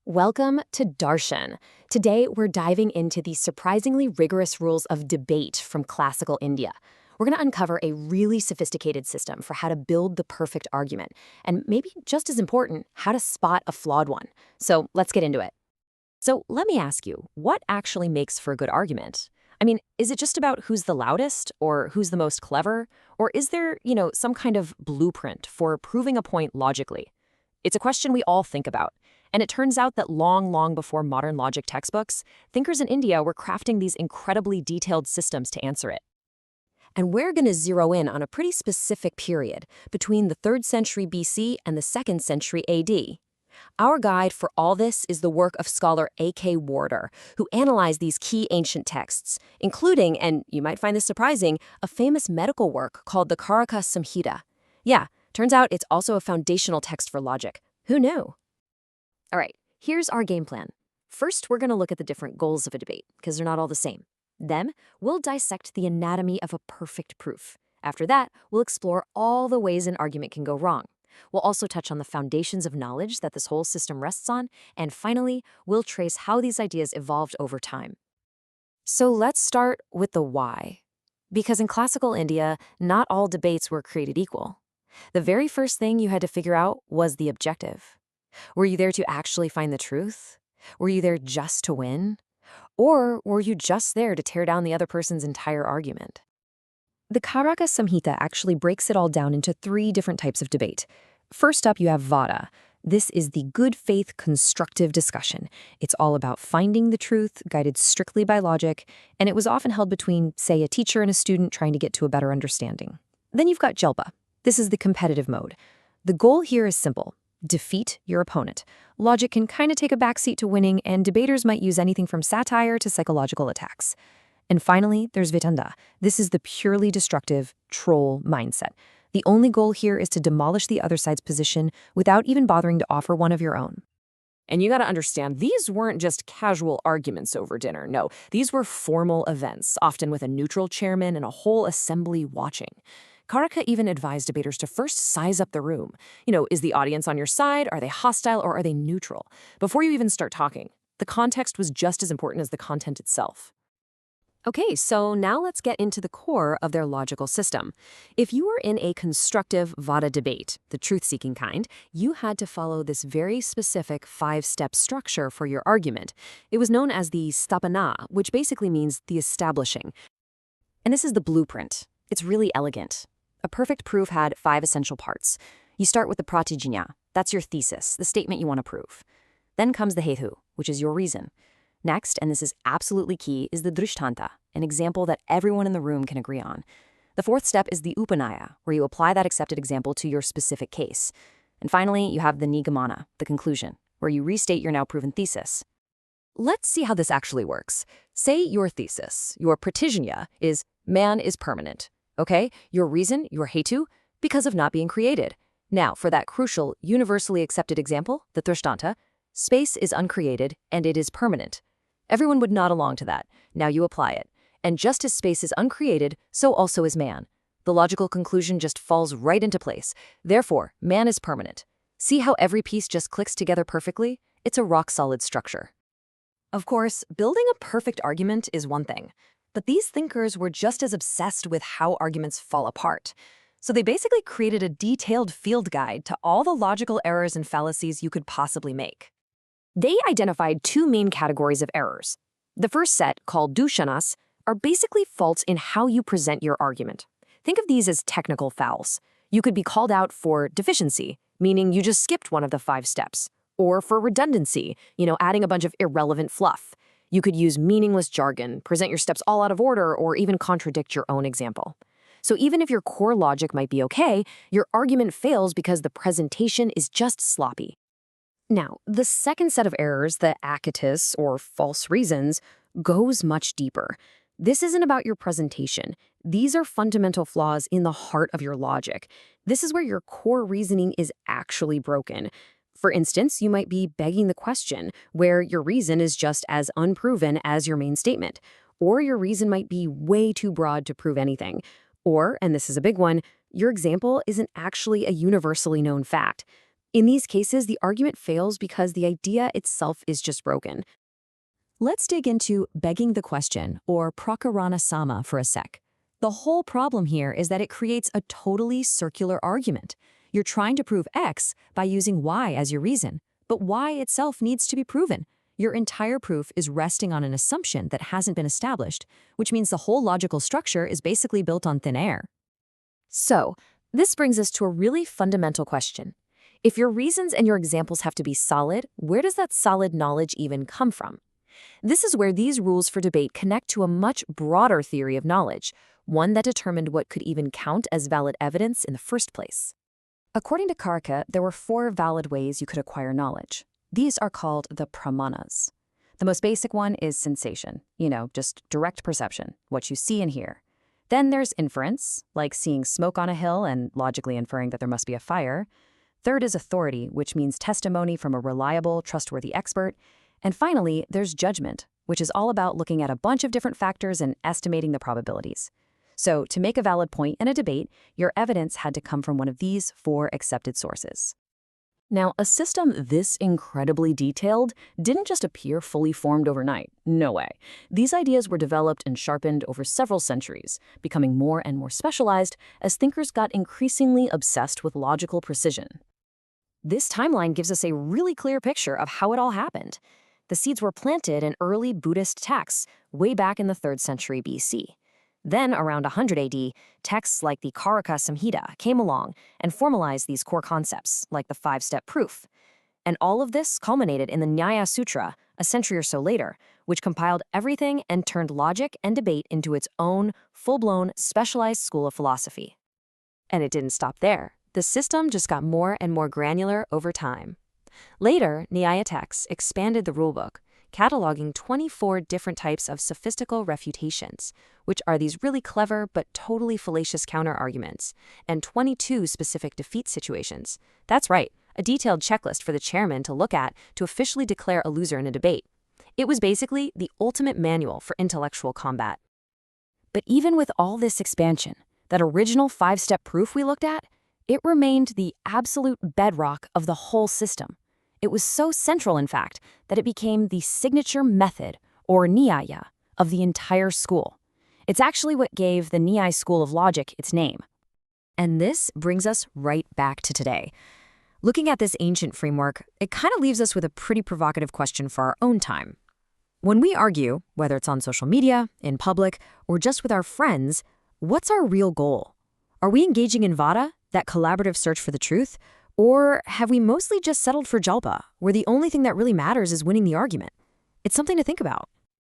Welcome to Darshan. Today, we're diving into the surprisingly rigorous rules of debate from classical India. We're going to uncover a really sophisticated system for how to build the perfect argument, and maybe just as important, how to spot a flawed one. So let's get into it. So let me ask you, what actually makes for a good argument? I mean, is it just about who's the loudest or who's the most clever? Or is there, some kind of blueprint for proving a point logically? It's a question we all think about. And it turns out that long before modern logic textbooks, thinkers in India were crafting these incredibly detailed systems to answer it. And we're going to zero in on a pretty specific period between the 3rd century BC and the 2nd century AD. Our guide for all this is the work of scholar A.K. Warder, who analyzed these key ancient texts, including, and you might find this surprising, a famous medical work called the Karaka Samhita. Yeah, turns out it's also a foundational text for logic. Who knew? All right, here's our game plan. First, we're going to look at the different goals of a debate, because they're not all the same. Then, we'll dissect the anatomy of a perfect proof. After that, we'll explore all the ways an argument can go wrong. We'll also touch on the foundations of knowledge that this whole system rests on, and finally, we'll trace how these ideas evolved over time. So let's start with the why. Because in classical India, not all debates were created equal. The very first thing you had to figure out was the objective. Were you there to actually find the truth? Were you there just to win? Or were you just there to tear down the other person's entire argument? The Karaka Samhita actually breaks it all down into 3 different types of debate. First up, you have Vada. This is the good faith constructive discussion. It's all about finding the truth, guided strictly by logic, and it was often held between, say, a teacher and a student trying to get to a better understanding. Then you've got Jelpa. This is the competitive mode. The goal here is simple. Defeat your opponent. Logic can kind of take a backseat to winning, and debaters might use anything from satire to psychological attacks. And finally, there's Vitanda. This is the purely destructive, troll mindset. The only goal here is to demolish the other side's position without even bothering to offer one of your own. And you got to understand, these weren't just casual arguments over dinner. No, these were formal events, often with a neutral chairman and a whole assembly watching. Karaka even advised debaters to first size up the room. Is the audience on your side? Are they hostile or are they neutral? Before you even start talking, the context was just as important as the content itself. Okay, so now let's get into the core of their logical system. If you were in a constructive Vada debate, the truth-seeking kind, you had to follow this very specific 5-step structure for your argument. It was known as the stapana, which basically means the establishing. And this is the blueprint. It's really elegant. A perfect proof had 5 essential parts. You start with the pratijna. That's your thesis, the statement you want to prove. Then comes the hetu, which is your reason. Next, and this is absolutely key, is the drishtanta, an example that everyone in the room can agree on. The 4th step is the upanaya, where you apply that accepted example to your specific case. And finally, you have the nigamana, the conclusion, where you restate your now proven thesis. Let's see how this actually works. Say your thesis, your pratijna, is man is permanent. Okay, your reason, your hetu, because of not being created. Now, for that crucial, universally accepted example, the drishtanta, space is uncreated and it is permanent. Everyone would nod along to that. Now you apply it. And just as space is uncreated, so also is man. The logical conclusion just falls right into place. Therefore, man is permanent. See how every piece just clicks together perfectly? It's a rock-solid structure. Of course, building a perfect argument is one thing. But these thinkers were just as obsessed with how arguments fall apart. So they basically created a detailed field guide to all the logical errors and fallacies you could possibly make. They identified 2 main categories of errors. The first set, called dushanas, are basically faults in how you present your argument. Think of these as technical fouls. You could be called out for deficiency, meaning you just skipped one of the 5 steps, or for redundancy, adding a bunch of irrelevant fluff. You could use meaningless jargon, present your steps all out of order, or even contradict your own example. So even if your core logic might be okay, your argument fails because the presentation is just sloppy. Now, the second set of errors, the acatus, or false reasons, goes much deeper. This isn't about your presentation. These are fundamental flaws in the heart of your logic. This is where your core reasoning is actually broken. For instance, you might be begging the question, where your reason is just as unproven as your main statement. Or your reason might be way too broad to prove anything. Or, and this is a big one, your example isn't actually a universally known fact. In these cases, the argument fails because the idea itself is just broken. Let's dig into begging the question, or prakarana sama, for a sec. The whole problem here is that it creates a totally circular argument. You're trying to prove X by using Y as your reason, but Y itself needs to be proven. Your entire proof is resting on an assumption that hasn't been established, which means the whole logical structure is basically built on thin air. So, this brings us to a really fundamental question. If your reasons and your examples have to be solid, where does that solid knowledge even come from? This is where these rules for debate connect to a much broader theory of knowledge, one that determined what could even count as valid evidence in the first place. According to Karaka, there were 4 valid ways you could acquire knowledge. These are called the pramanas. The most basic one is sensation, just direct perception, what you see and hear. Then there's inference, like seeing smoke on a hill and logically inferring that there must be a fire. Third is authority, which means testimony from a reliable, trustworthy expert. And finally, there's judgment, which is all about looking at a bunch of different factors and estimating the probabilities. So, to make a valid point in a debate, your evidence had to come from one of these 4 accepted sources. Now, a system this incredibly detailed didn't just appear fully formed overnight. No way. These ideas were developed and sharpened over several centuries, becoming more and more specialized as thinkers got increasingly obsessed with logical precision. This timeline gives us a really clear picture of how it all happened. The seeds were planted in early Buddhist texts way back in the 3rd century BC. Then, around 100 AD, texts like the Karaka Samhita came along and formalized these core concepts, like the 5-step proof. And all of this culminated in the Nyaya Sutra, a century or so later, which compiled everything and turned logic and debate into its own full-blown, specialized school of philosophy. And it didn't stop there. The system just got more and more granular over time. Later, Nyaya texts expanded the rulebook, cataloging 24 different types of sophistical refutations, which are these really clever but totally fallacious counter-arguments, and 22 specific defeat situations. That's right, a detailed checklist for the chairman to look at to officially declare a loser in a debate. It was basically the ultimate manual for intellectual combat. But even with all this expansion, that original 5-step proof we looked at, it remained the absolute bedrock of the whole system. It was so central, in fact, that it became the signature method, or Nyaya, of the entire school. It's actually what gave the Nyaya school of logic its name. And this brings us right back to today. Looking at this ancient framework, it kind of leaves us with a pretty provocative question for our own time. When we argue, whether it's on social media, in public, or just with our friends, what's our real goal? Are we engaging in Vada, that collaborative search for the truth? Or have we mostly just settled for Jalpa, where the only thing that really matters is winning the argument? It's something to think about.